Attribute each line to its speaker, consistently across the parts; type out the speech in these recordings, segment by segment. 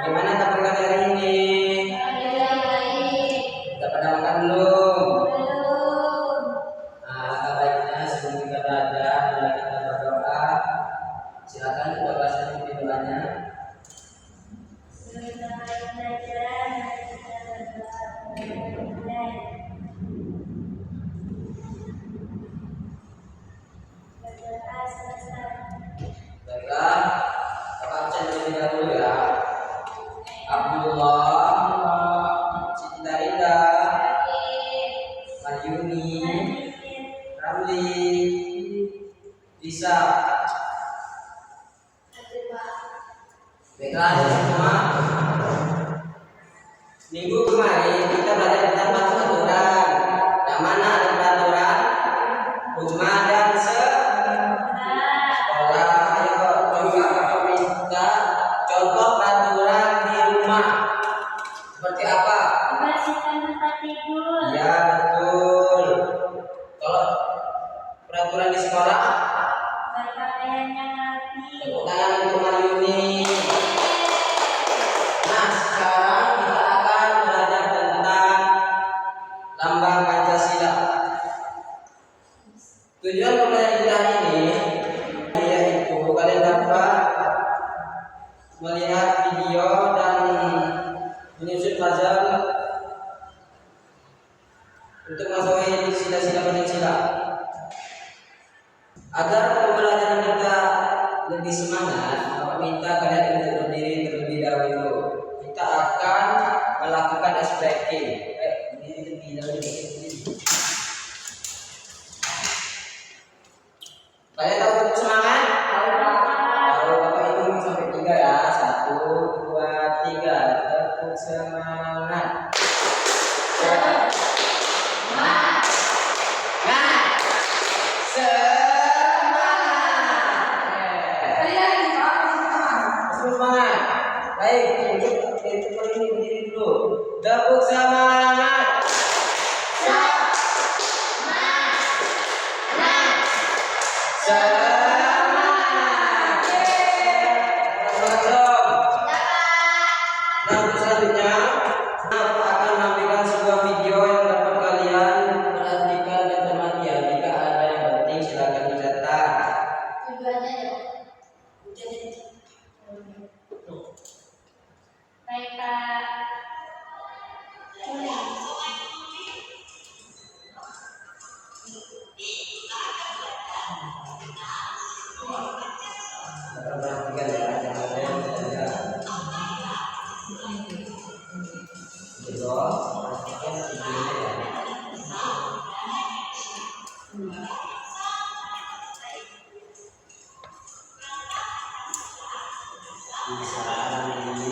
Speaker 1: Gimana kabar kalian hari ini? Udah pada makan belum? Nah, baiknya sebelum kita belajar, mari kita berdoa. Silakan kita bacakan doanya. Baiklah, Bapak absen terlebih dahulu ya. Abdullah, Siti Darida, Mayuni, Ramli, Lisa. Baiklah semua. Minggu kemarin kita belajar tentang peraturan. Yang mana ada peraturan rumah dan sekolah. Ayo coba kakak minta contoh peraturan di rumah. Seperti apa?
Speaker 2: Membersihkan tempat tidur.
Speaker 1: Ya betul. Kalau peraturan di sekolah,
Speaker 2: Berpakaian yang rapi.
Speaker 1: tepuk tangan untuk Mayuni. Nah sekarang kita akan belajar tentang lambang Pancasila. Tujuan pembelajaran kita ini yaitu kalian dapat melihat video dan menyusun puzzle untuk masuk sila-sila Pancasila. Agar pembelajaran kita lebih semangat, Bapak minta kalian untuk berdiri terlebih dahulu. Kita akan melakukan ice breaking. Berdiri terlebih dahulu. Kalian tahu untuk semangat? Tahu Bapak hitung sampai 3 ya. 1, 2, 3. Tepuk semangat. Semangat. Semangat. Baik, untuk ini berdiri dulu. Tepuk semangat. Semangat. Nah, selanjutnya Bapak akan menampilkan sebuah video yang dapat kalian perhatikan dan cermati ya. Jika ada yang penting silakan dicatat.
Speaker 2: Baik, Kak.
Speaker 1: Perhatikan ya, jangan ada yang tidak. Gitu, perhatikan videonya ya. Bisa ini.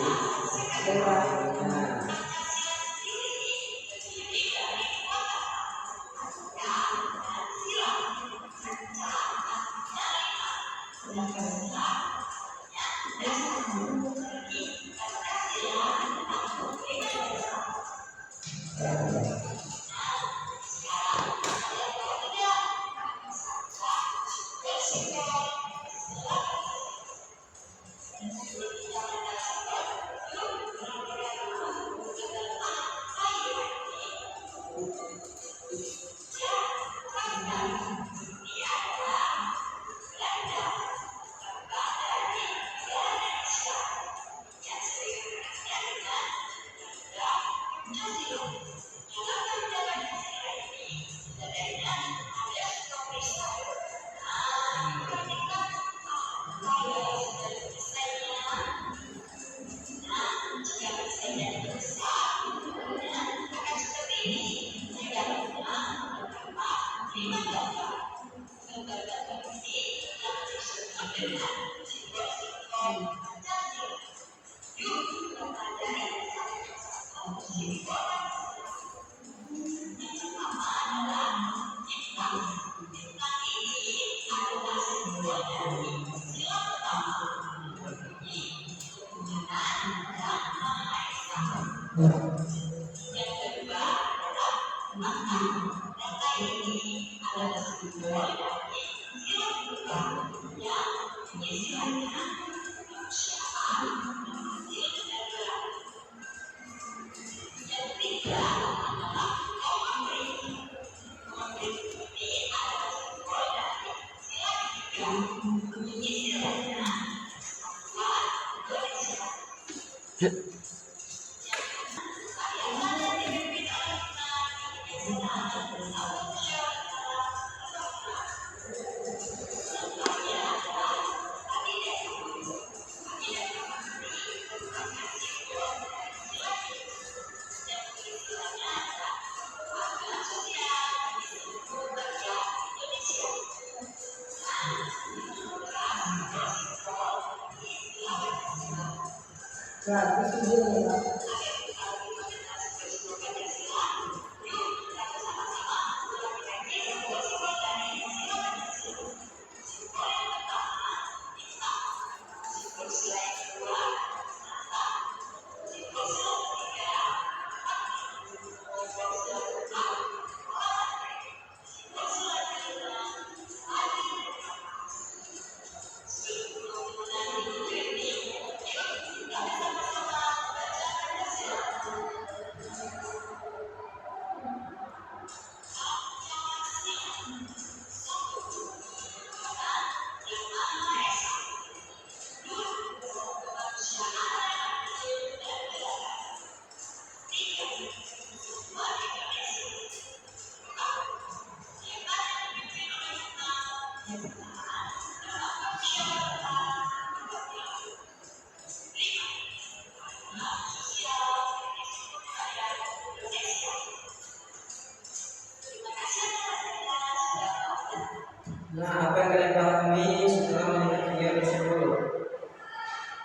Speaker 1: Nah, apa yang kalian pahami setelah melihat video tersebut?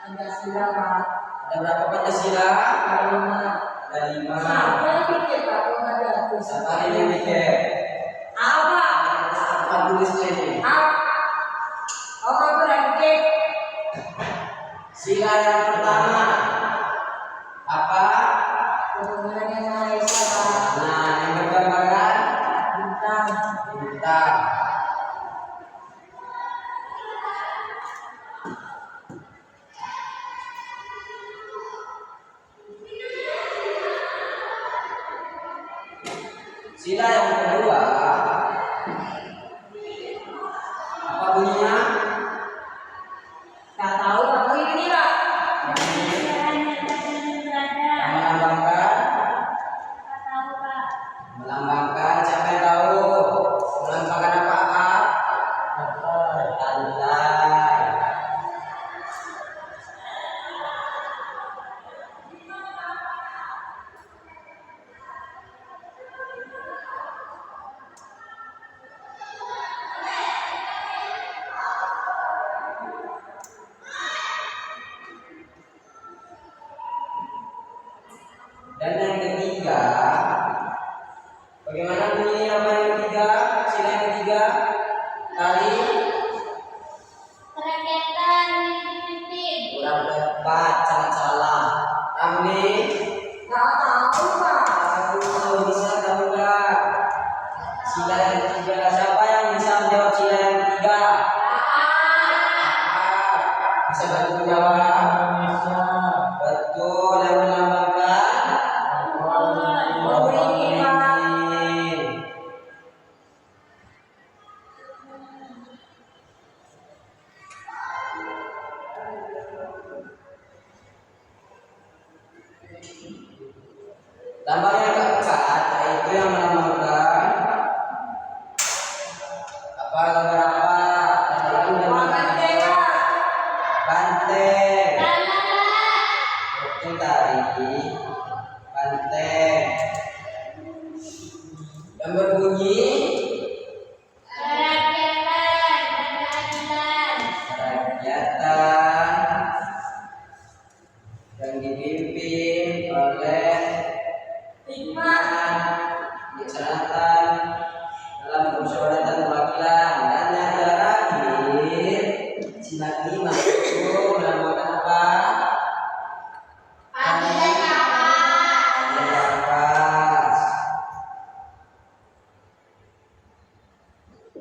Speaker 3: Pancasila, Pak.
Speaker 1: Ada berapa Pancasila? Ada 5.
Speaker 3: Siapa yang bikin, Pak? Kok ada aku?
Speaker 1: Siapa yang bikin?
Speaker 3: Apa?
Speaker 1: Apa tulisnya ini?
Speaker 3: Apa berarti?
Speaker 1: Sila yang pertama apa?
Speaker 3: Tuhan yang Maha Esa, Pak.
Speaker 1: Nah, yang bergambaran
Speaker 3: Bintang.
Speaker 1: bintang. Sila yang kedua apa bunyinya?
Speaker 3: Tak tahu apa ini, Pak.
Speaker 1: Melambangkan,
Speaker 2: Tak tahu, Pak.
Speaker 1: melambangkan siapa yang tahu? Melambangkan apa? Lantai. Dan yang ketiga, bagaimana bunyi apa yang ketiga? Sila yang ketiga, tali
Speaker 2: Kerakyatan dipimpin.
Speaker 1: kurang tepat, sangat salah. Ramli,
Speaker 3: Tak tahu, Pak.
Speaker 1: tahu bisa tahu nggak? Sila yang ketiga, siapa yang bisa menjawab sila yang ketiga? Bisa bantu menjawab? Betul, yang melambangkan beringin. Gambar yang keempat yaitu yang melambangkan apa? Gambar apa? Yaitu yang melambangkan banteng. Betul tadi, banteng. Yang berbunyi
Speaker 2: Kerakyatan dan keadilan.
Speaker 1: kerakyatan yang dipimpin oleh
Speaker 3: Hikmat.
Speaker 1: dilaksanakan dalam permusyawaratan perwakilan. Dan yang terakhir sila 5 itu melambangkan apa?
Speaker 2: Adilan kapas.
Speaker 1: Kapas.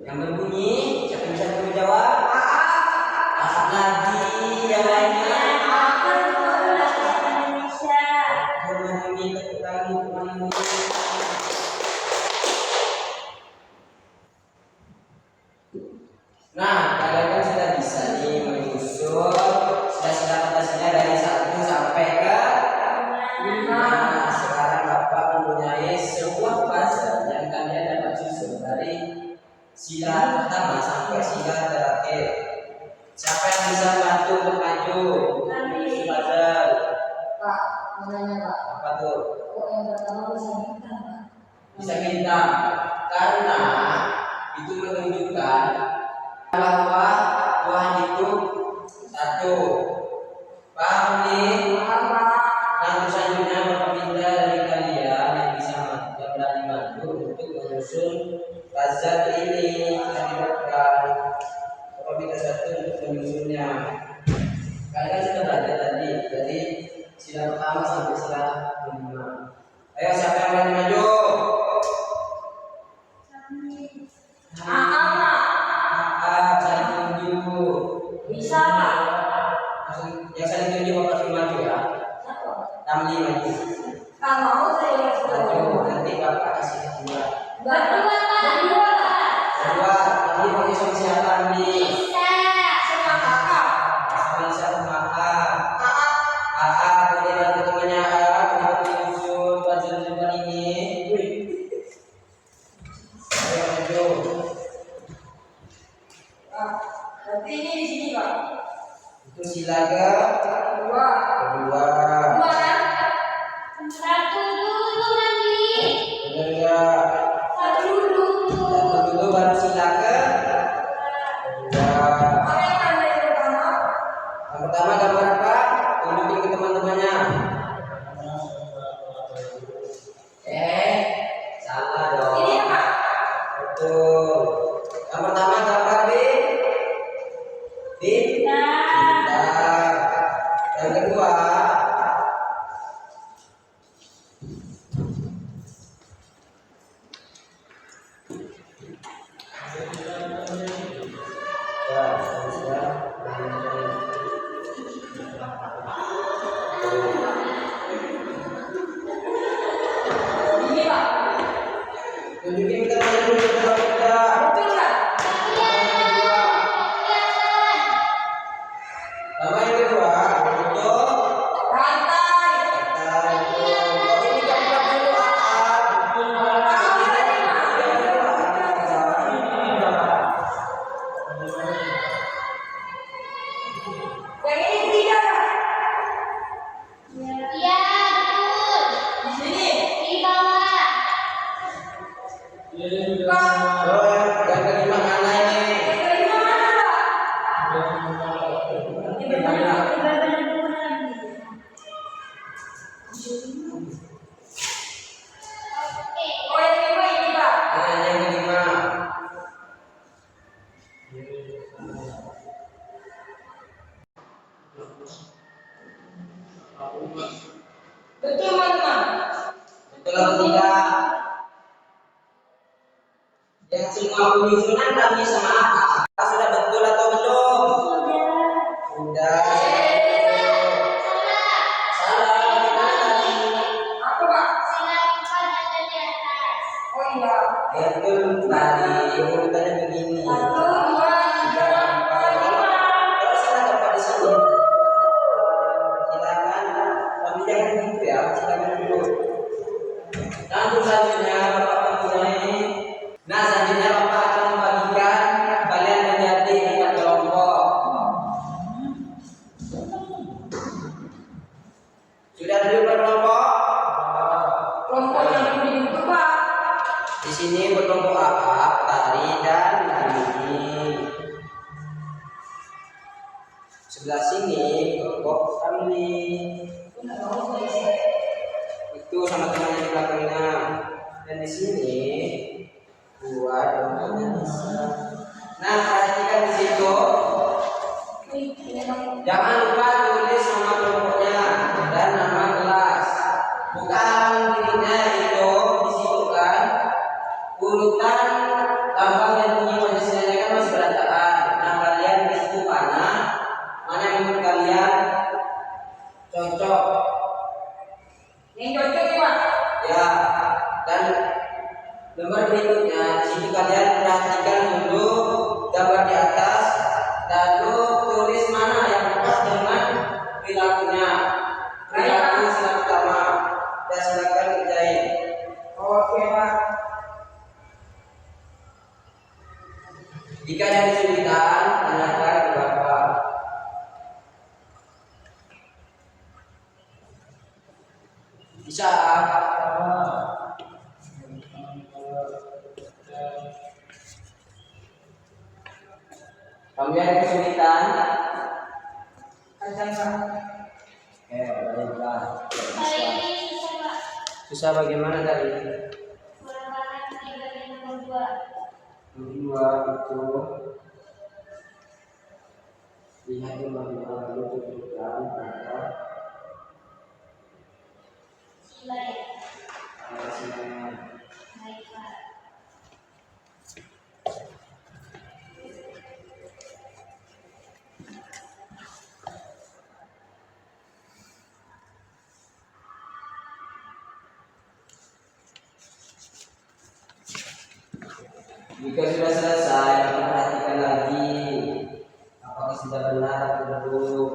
Speaker 1: Yang berbunyi siapa yang bisa menjawab? Asap lagi yang lainnya.
Speaker 2: Apa itu rakyat Indonesia?
Speaker 1: Memenuhi tepuk tangan untuk memenuhi.
Speaker 3: Makanya Pak.
Speaker 1: Apa tuh?
Speaker 3: Oh, yang pertama bisa bintang Pak.
Speaker 1: Bisa bintang karena itu menunjukkan bahwa Tuhan itu satu. Paham nih?
Speaker 3: Paham Pak.
Speaker 1: Nah, terus selanjutnya Bapak minta dari kalian yang bisa yang berani bantu untuk menyusun puzzle ini tadi Bapak minta satu untuk menyusunnya. Kalian kan sudah belajar tadi dari sila pertama sampai sila kelima. Ayo siapa yang berani maju? Saling tunjuk.
Speaker 3: Bisa Pak.
Speaker 1: Yang saling tunjuk Bapak suruh maju ya.
Speaker 3: Siapa?
Speaker 1: Tamli maju.
Speaker 3: Tak mau saya
Speaker 1: Maju nanti Bapak kasih kedua.
Speaker 2: Berdua, Pak. Berdua, Pak.
Speaker 1: Kedua, Tamli pakai sama siapa Tamli?
Speaker 2: Bisa.
Speaker 3: sama kakak.
Speaker 1: Sama siapa makan?
Speaker 3: Kakak.
Speaker 1: Boleh bantu temannya untuk menyusun puzzle depan ini. Ayo maju.
Speaker 3: Berarti ini di sini Pak.
Speaker 1: Itu sila ke
Speaker 3: Kedua.
Speaker 1: kedua.
Speaker 3: Kedua kan?
Speaker 2: Satu dulu nanti.
Speaker 1: Benar enggak?
Speaker 2: Satu dulu.
Speaker 1: Satu dulu baru sila ke kedua.
Speaker 3: Apa yang ada yang pertama?
Speaker 1: Yang pertama gambar apa? Tunjukin ke teman-temannya. Salah dong.
Speaker 3: Ini ya Pak.
Speaker 1: Betul. Yang pertama gambar bintang. Yang kedua
Speaker 3: Ini Pak.
Speaker 1: tunjukin ke teman dulu kalau tidak.
Speaker 3: Betul nggak?
Speaker 1: Sama yang kedua, betul.
Speaker 3: Rantai.
Speaker 1: Kata ini gambar dulu
Speaker 3: Yang ini tidak.
Speaker 2: Iya, betul.
Speaker 3: Di sini.
Speaker 2: Di bawah.
Speaker 3: Pak.
Speaker 1: Oh, yang kelima mana ini?
Speaker 3: Yang kelima mana Pak? Ini benar.
Speaker 2: Oke.
Speaker 3: Oh yang kelima ini Pak.
Speaker 1: Yang kelima.
Speaker 3: Betul teman-teman.
Speaker 1: Betul atau tidak? Yang semua penyusunan kami sama apa? Sudah betul atau belum? Sudah. Salah. Bagaimana tadi?
Speaker 3: Apa Pak?
Speaker 2: Sila empat ada di atas.
Speaker 3: Oh iya.
Speaker 1: Betul tadi. Urutannya begini.
Speaker 3: 1, 2, 3, 4, 5.
Speaker 1: Kalau salah dapat di sini. Silakan. Tapi jangan gitu ya. Silakan dulu. Nah, untuk selanjutnya Bapak memulai. Nah, selanjutnya Bapak akan membagikan kalian menjadi 4 kelompok. Sudah dulu berkelompok?
Speaker 3: Kelompok yang perlu dibentuk Pak.
Speaker 1: Di sini berkelompok Ahab, Tari, dan Mimi. Sebelah sini kelompok Ramli. Itu sama temannya di belakangnya. Dan di sini buat kelompoknya Nisa. Nah, perhatikan di situ. Jangan lupa tulis nama kelompoknya dan nama kelas. Buka halaman berikutnya itu di situ kan urutan lambang dan bunyi Pancasila kan masih berantakan. Nah, kalian di situ mana yang menurut kalian cocok
Speaker 3: Yang cocok ya Pak.
Speaker 1: ya. Dan lembar berikutnya di situ kalian perhatikan dulu gambar di atas, lalu tulis mana yang pas dengan perilakunya. Perilaku sila pertama. Ya, silakan kerjain.
Speaker 3: Oke Pak.
Speaker 1: Jika ada kesulitan, tanyakan ke Bapak. Bisa. Kamu yang kesulitan?
Speaker 3: Ada Pak.
Speaker 1: Baiklah.
Speaker 2: Kali ini susah Pak.
Speaker 1: Susah bagaimana tadi?
Speaker 2: Kurang 3 dan nomor 2.
Speaker 1: Dua itu lihat bagaimana dulu tunjukkan pada
Speaker 2: Sila ya.
Speaker 1: hasilnya.
Speaker 2: Baik Pak.
Speaker 1: Jika sudah selesai, kita perhatikan lagi apakah sudah benar atau belum.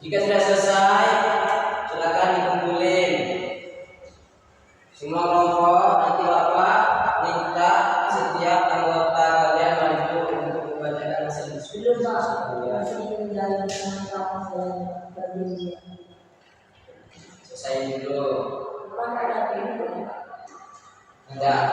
Speaker 1: Jika sudah selesai, silakan dikumpulin. Semua kelompok nanti Bapak minta setiap anggota kalian maju untuk membacakan hasil diskusi.
Speaker 3: Belum Pak.
Speaker 1: Ya.
Speaker 3: Masih menjalani penangkapan dan berdiri.
Speaker 1: Selesai dulu.
Speaker 3: Pak ada pintu ya Pak.
Speaker 1: Enggak.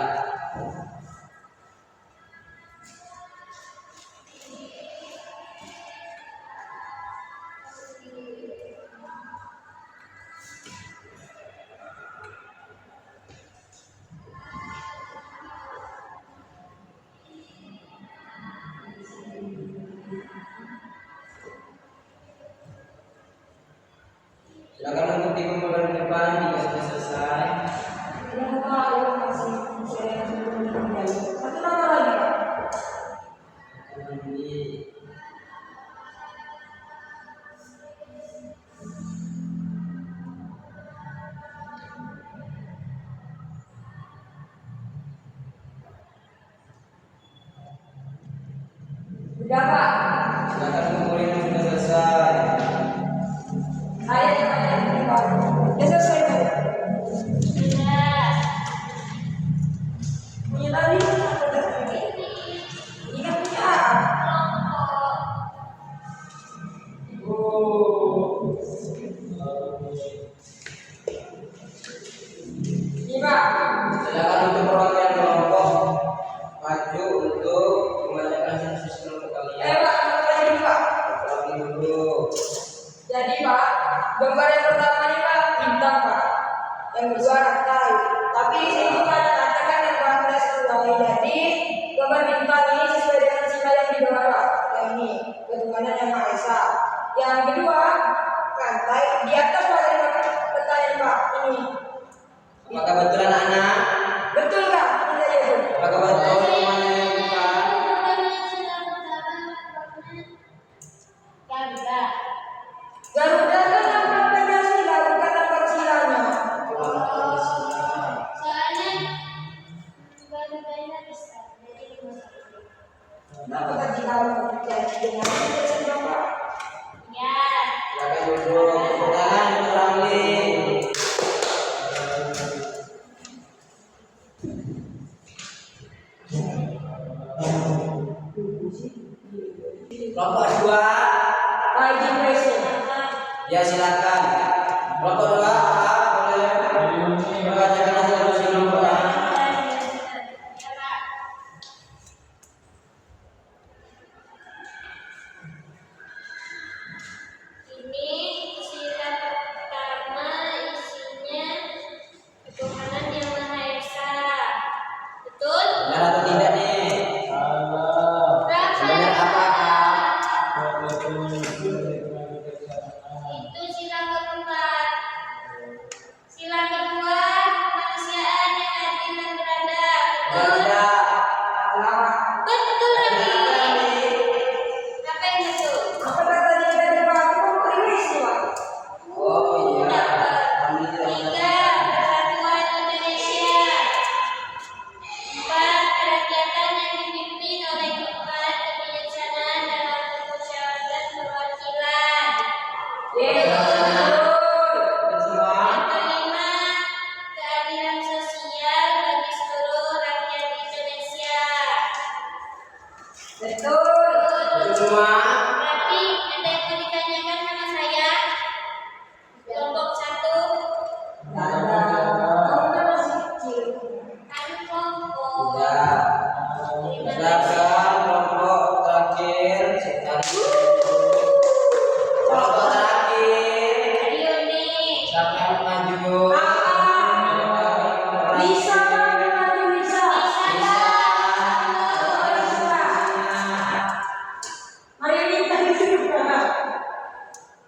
Speaker 1: Silakan untuk dikumpulkan di depan jika sudah selesai.
Speaker 3: Belum Pak, ya masih saya belum menjalani. Satu nama lagi Pak.
Speaker 1: Ini
Speaker 3: Sudah Pak.
Speaker 1: silakan kumpulin yang sudah selesai.
Speaker 3: Saya yang Pak. Ya selesai Pak.
Speaker 2: Sudah.
Speaker 3: Punya tadi ini kan punya.
Speaker 2: Kelompok.
Speaker 3: Ini Pak.
Speaker 1: Silakan untuk perwakilan kelompok maju untuk membacakan sensus kelompok kalian.
Speaker 3: Pak, ini Pak.
Speaker 1: Lagi dulu.
Speaker 3: Jadi Pak, gambar yang pertama ini Pak bintang Pak. Yang kedua rantai. Tapi di sini Pak katakan yang rantai sesuai. Jadi gambar bintang ini sesuai dengan sila yang di bawah Pak. Yang ini ketuhanan yang Maha Esa. Yang kedua rantai di atas Pak dari pertanyaan Pak ini.
Speaker 1: Apakah betul anak-anak?
Speaker 3: Betul Kak? Ini saja itu.
Speaker 1: Apakah betul semuanya yang bukan?
Speaker 2: Garuda.
Speaker 3: Garuda kan lambang Pancasila bukan lambang silanya.
Speaker 2: Soalnya Garudanya besar, jadi 51.
Speaker 3: Kenapa tadi kamu jadi dengan itu Pak?
Speaker 2: Ya.
Speaker 1: Silakan duduk. Tepuk tangan untuk Ramli. Kelompok dua,
Speaker 3: ID Pressing.
Speaker 1: ya silakan. Kelompok dua, boleh membacakan hasil diskusi kelompoknya.
Speaker 2: Ini sila pertama isinya ketuhanan yang Maha Esa. Betul?
Speaker 1: Benar atau tidak nih?
Speaker 2: Berapa?
Speaker 1: Benar apa?
Speaker 2: Itu sila keempat.
Speaker 1: maju.
Speaker 3: Bisa kan maju bisa. Mari kita duduk Pak.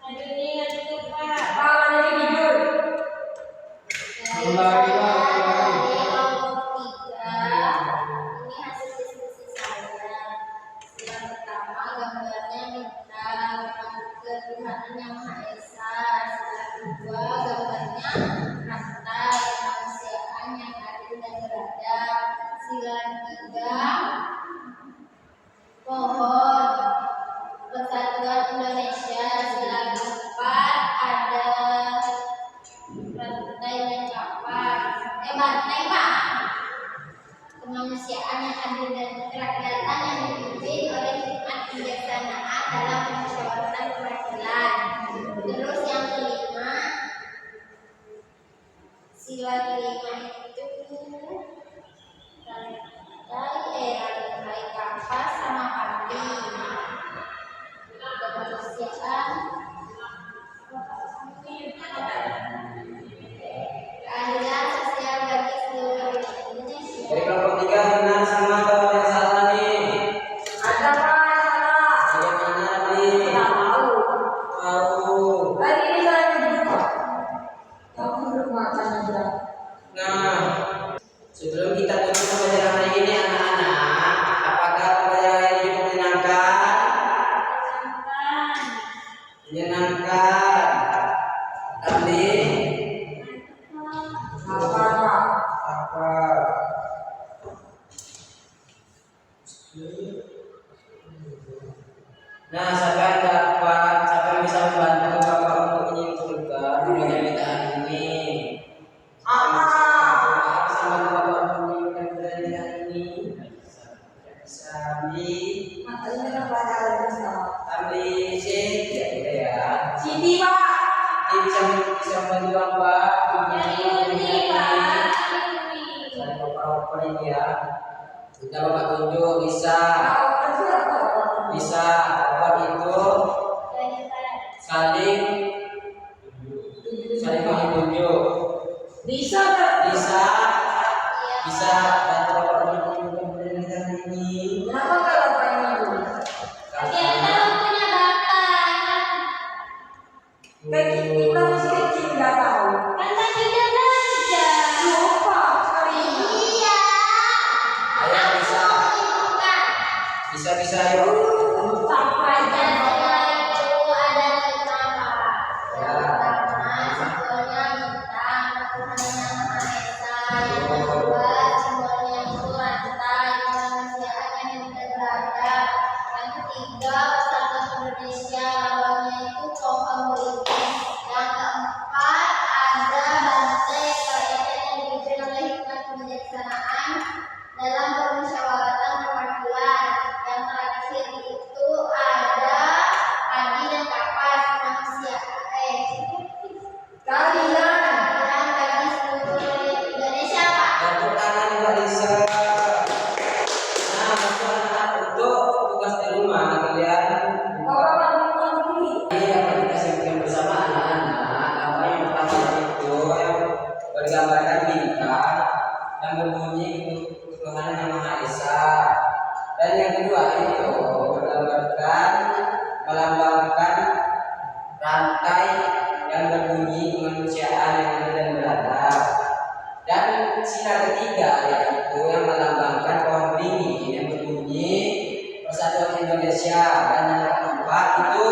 Speaker 2: Aduh ini ngantuk Pak.
Speaker 3: Pak lagi tidur.
Speaker 2: Dari kelompok 3, ini hasil diskusi saya. Yang pertama gambarnya minta ketuhanan yang Maha Esa. Sila kedua gambarnya rantai kemanusiaan yang adil dan beradab. Sila ketiga pohon persatuan Indonesia. Sila keempat ada rantai dan kapas. Rantai Pak. Kemanusiaan yang adil dan kerakyatan yang dipimpin oleh hikmat kebijaksanaan dalam permusyawaratan perwakilan. Terus yang kelima, sila kelima itu rantai kapas sama padi. Kemanusiaan keadilan sosial bagi seluruh Indonesia.
Speaker 1: Dari kelompok 3 benar sama atau ada yang salah nih?
Speaker 3: Ada Pak yang salah.
Speaker 1: Yang mana nih?
Speaker 3: Tidak tahu.
Speaker 1: Tahu.
Speaker 3: Tadi ini saya duduk Pak. Kamu duduk makan aja.
Speaker 1: Nah, sebelum kita tutup pembelajaran hari ini anak-anak, apakah pembelajaran ini cukup menyenangkan? Menyenangkan. Tapi
Speaker 3: Apa Pak?
Speaker 1: apa? Nah, siapa yang bisa membantu Bapak untuk menyimpulkan pembelajaran ini?
Speaker 3: Apa?
Speaker 1: Bisa membantu Bapak untuk menyimpulkan pembelajaran ini? Bisa di
Speaker 3: Matanya kan pelajaran bisa.
Speaker 1: ambil C ya.
Speaker 3: Siti Pak.
Speaker 1: Ini bisa membantu Bapak
Speaker 2: Dari Yuni Pak. Yuni.
Speaker 1: Cari Bapak ini ya. Kita Bapak tunjuk bisa. Bisa Bapak itu saling menunjuk.
Speaker 3: Bisa Pak.
Speaker 1: Bisa bantu Bapak menunjukkan pembelajaran ini.
Speaker 3: Kenapa nggak Bapak yang maju?
Speaker 2: Tapi ada waktunya Bapak.
Speaker 3: Kayak kita masih kecil nggak tahu.
Speaker 2: Kan tadi udah belajar.
Speaker 3: Lupa sekali.
Speaker 2: Iya.
Speaker 1: Ayo bisa. Bisa yuk.
Speaker 3: Sampai
Speaker 2: Pancasila itu ada 5 Pak.
Speaker 1: Ya.
Speaker 2: Yang pertama simbolnya bintang, Tuhan yang Maha Esa. Yang kedua simbolnya itu rantai kemanusiaan yang hidup dan beradab. Yang ketiga persatuan Indonesia, lambangnya itu pohon beringin. Yang keempat ada rantai kerakyatan yang dipimpin oleh hikmat kebijaksanaan dalam permusyawaratan perwakilan. Yang terakhir itu ada padi dan kapas manusia.
Speaker 3: kalian.
Speaker 2: Kalian bagi seluruh Indonesia Pak.
Speaker 1: Tepuk tangan Mbak Lisa. Nah, anak-anak untuk tugas di rumah kalian.
Speaker 3: Bapak bangun dulu.
Speaker 1: Ini akan kita siapkan bersama anak-anak. Gambar yang pertama itu yang bergambarkan bintang yang berbunyi ketuhanan yang Maha Esa. Dan yang kedua itu bergambarkan melambangkan rantai yang berbunyi kemanusiaan yang adil dan beradab. Dan sila ketiga yaitu yang melambangkan pohon beringin yang berbunyi Persatuan Indonesia. Dan yang keempat itu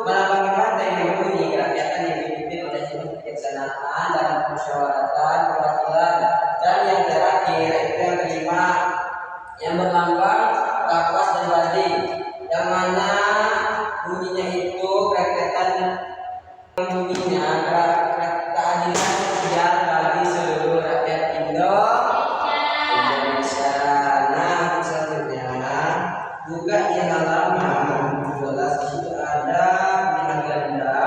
Speaker 1: melambangkan rantai yang berbunyi kerakyatan yang dipimpin oleh hikmat kebijaksanaan dalam permusyawaratan perwakilan. Dan yang terakhir itu yang kelima yang berlambang kapas dan bading, yang mana bunyinya itu kerakyatan yang bunyinya keadilan sosial bagi seluruh rakyat Indonesia. Nah, selanjutnya buka di halaman 12 itu ada pilihan ganda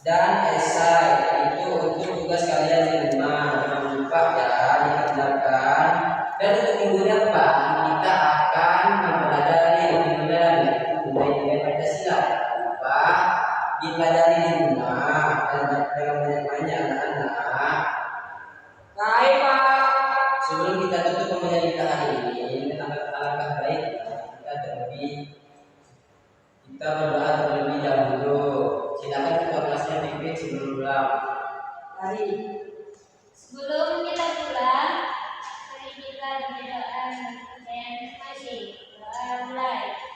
Speaker 1: dan esai. Itu untuk tugas kalian di rumah. Jangan lupa ya dikerjakan. Dan untuk minggu depan kita akan mempelajari budaya Pancasila. Jangan lupa dipelajari di rumah dan temanya anak-anak.
Speaker 3: Baik, Pak.
Speaker 1: Sebelum kita tutup pembelajaran kita hari ini, alangkah baik kita berdoa terlebih dahulu. Silakan ketua kelasnya pimpin sebelum pulang.
Speaker 3: Mari.
Speaker 2: Sebelum kita pulang, mari kita berdoa dengan kepercayaan masing-masing. Doa mulai.